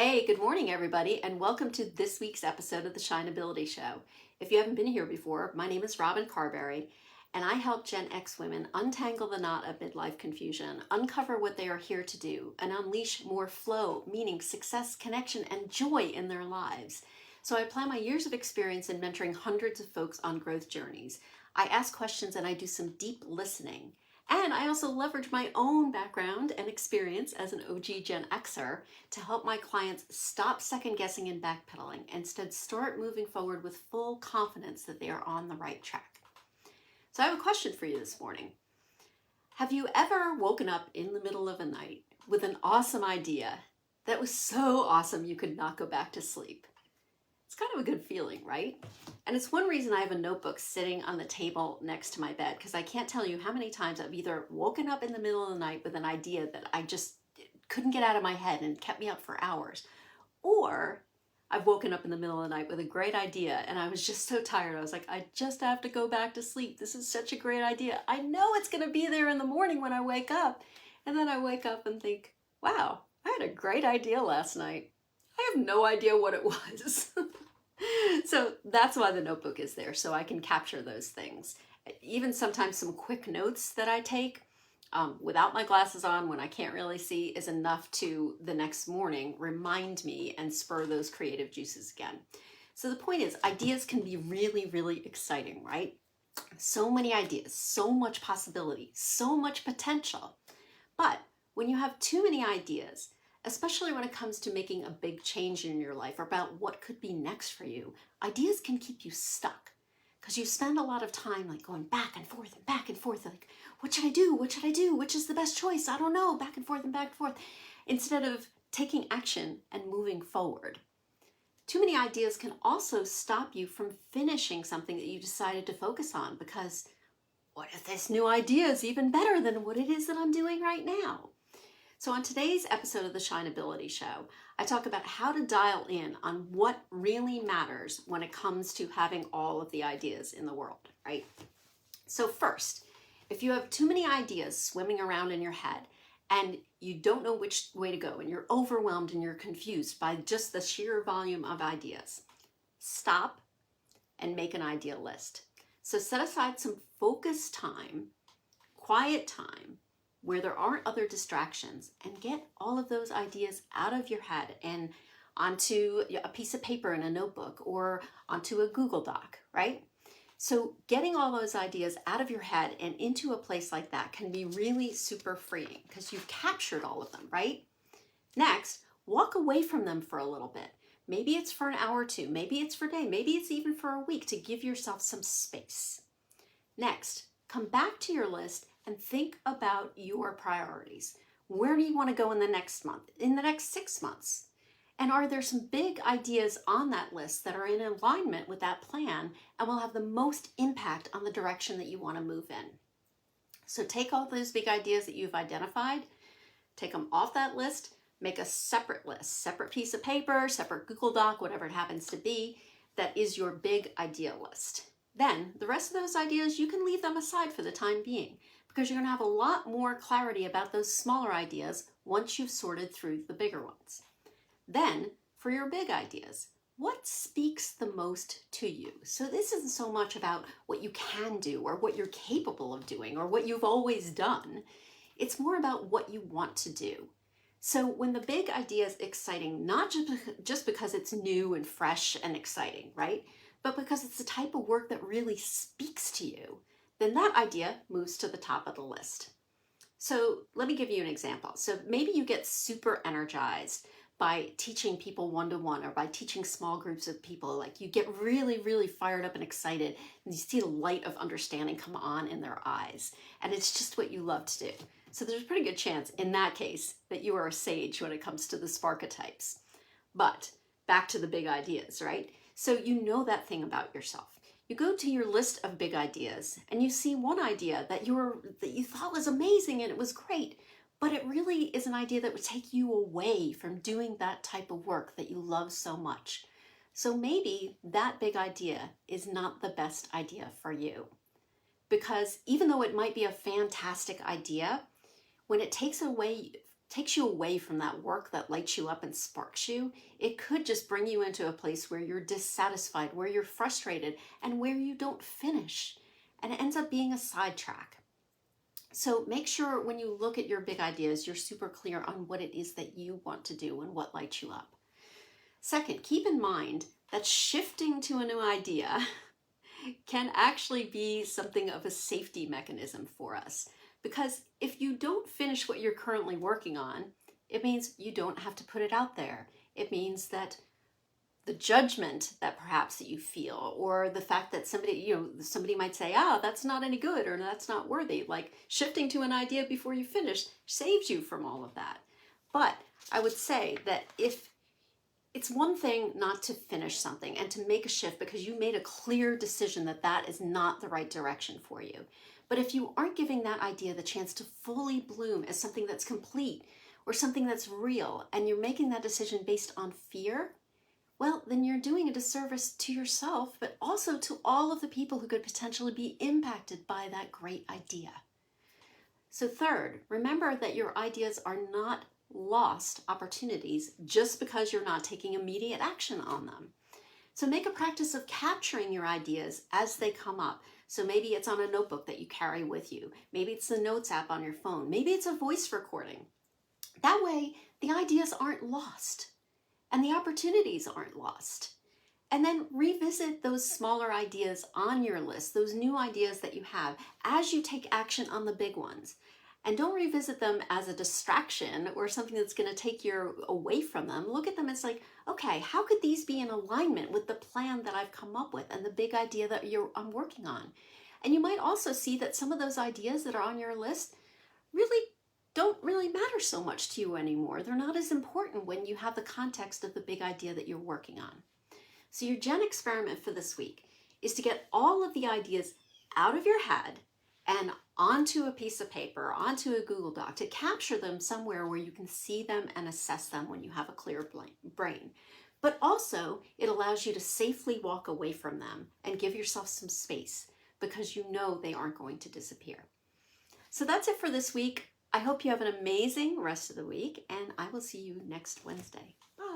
Hey, good morning, everybody, and welcome to this week's episode of the Shineability Show. If you haven't been here before, my name is Robin Carberry, and I help Gen X women untangle the knot of midlife confusion, uncover what they are here to do, and unleash more flow, meaning, success, connection, and joy in their lives. So I apply my years of experience in mentoring hundreds of folks on growth journeys. I ask questions and I do some deep listening. And I also leverage my own background and experience as an OG Gen Xer to help my clients stop second guessing and backpedaling, and instead start moving forward with full confidence that they are on the right track. So I have a question for you this morning. Have you ever woken up in the middle of a night with an awesome idea that was so awesome you could not go back to sleep? It's kind of a good feeling, right? And it's one reason I have a notebook sitting on the table next to my bed, because I can't tell you how many times I've either woken up in the middle of the night with an idea that I just couldn't get out of my head and kept me up for hours, or I've woken up in the middle of the night with a great idea and I was just so tired. I was like, I just have to go back to sleep. This is such a great idea. I know it's going to be there in the morning when I wake up. And then I wake up and think, wow, I had a great idea last night. I have no idea what it was. So that's why the notebook is there, so I can capture those things. Even sometimes some quick notes that I take without my glasses on when I can't really see is enough to the next morning remind me and spur those creative juices again. So the point is, ideas can be really, really exciting, right? So many ideas, so much possibility, so much potential. But when you have too many ideas, especially when it comes to making a big change in your life or about what could be next for you, ideas can keep you stuck because you spend a lot of time like going back and forth, like, what should I do? What should I do? Which is the best choice? I don't know, back and forth, instead of taking action and moving forward. Too many ideas can also stop you from finishing something that you decided to focus on, because what if this new idea is even better than what it is that I'm doing right now? So on today's episode of the Shineability Show, I talk about how to dial in on what really matters when it comes to having all of the ideas in the world, right? So first, if you have too many ideas swimming around in your head and you don't know which way to go and you're overwhelmed and you're confused by just the sheer volume of ideas, stop and make an idea list. So set aside some focused time, quiet time, where there aren't other distractions, and get all of those ideas out of your head and onto a piece of paper in a notebook or onto a Google Doc, right? So getting all those ideas out of your head and into a place like that can be really super freeing because you've captured all of them, right? Next, walk away from them for a little bit. Maybe it's for an hour or two, maybe it's for a day, maybe it's even for a week, to give yourself some space. Next, come back to your list and think about your priorities. Where do you want to go in the next month, in the next 6 months? And are there some big ideas on that list that are in alignment with that plan and will have the most impact on the direction that you want to move in? So take all those big ideas that you've identified, take them off that list, make a separate list, separate piece of paper, separate Google Doc, whatever it happens to be, that is your big idea list. Then the rest of those ideas, you can leave them aside for the time being, because you're going to have a lot more clarity about those smaller ideas once you've sorted through the bigger ones. Then, for your big ideas, what speaks the most to you? So this isn't so much about what you can do or what you're capable of doing or what you've always done. It's more about what you want to do. So when the big idea is exciting, not just because it's new and fresh and exciting, right? But because it's the type of work that really speaks to you, then that idea moves to the top of the list. So let me give you an example. So maybe you get super energized by teaching people one-to-one or by teaching small groups of people. Like you get really, really fired up and excited, and you see the light of understanding come on in their eyes. And it's just what you love to do. So there's a pretty good chance in that case that you are a sage when it comes to the Sparketypes. But back to the big ideas, right? So you know that thing about yourself. You go to your list of big ideas and you see one idea that you thought was amazing and it was great, but it really is an idea that would take you away from doing that type of work that you love so much. So maybe that big idea is not the best idea for you, because even though it might be a fantastic idea, when it takes away takes you away from that work that lights you up and sparks you. It could just bring you into a place where you're dissatisfied, where you're frustrated, and where you don't finish. And it ends up being a sidetrack. So make sure when you look at your big ideas, you're super clear on what it is that you want to do and what lights you up. Second, keep in mind that shifting to a new idea can actually be something of a safety mechanism for us. Because if you don't finish what you're currently working on, it means you don't have to put it out there. It means that the judgment that perhaps that you feel, or the fact that somebody might say, that's not any good, or that's not worthy. Like shifting to an idea before you finish saves you from all of that. But I would say that if it's one thing not to finish something and to make a shift because you made a clear decision that that is not the right direction for you. But if you aren't giving that idea the chance to fully bloom as something that's complete or something that's real, and you're making that decision based on fear, well, then you're doing a disservice to yourself, but also to all of the people who could potentially be impacted by that great idea. So third, remember that your ideas are not lost opportunities just because you're not taking immediate action on them. So make a practice of capturing your ideas as they come up. So maybe it's on a notebook that you carry with you. Maybe it's the notes app on your phone. Maybe it's a voice recording. That way, the ideas aren't lost and the opportunities aren't lost. And then revisit those smaller ideas on your list, those new ideas that you have, as you take action on the big ones. And don't revisit them as a distraction or something that's going to take you away from them. Look at them as like, okay, how could these be in alignment with the plan that I've come up with and the big idea that I'm working on? And you might also see that some of those ideas that are on your list don't really matter so much to you anymore. They're not as important when you have the context of the big idea that you're working on. So your Gen experiment for this week is to get all of the ideas out of your head and onto a piece of paper, onto a Google Doc, to capture them somewhere where you can see them and assess them when you have a clear brain. But also, it allows you to safely walk away from them and give yourself some space because you know they aren't going to disappear. So that's it for this week. I hope you have an amazing rest of the week, and I will see you next Wednesday. Bye.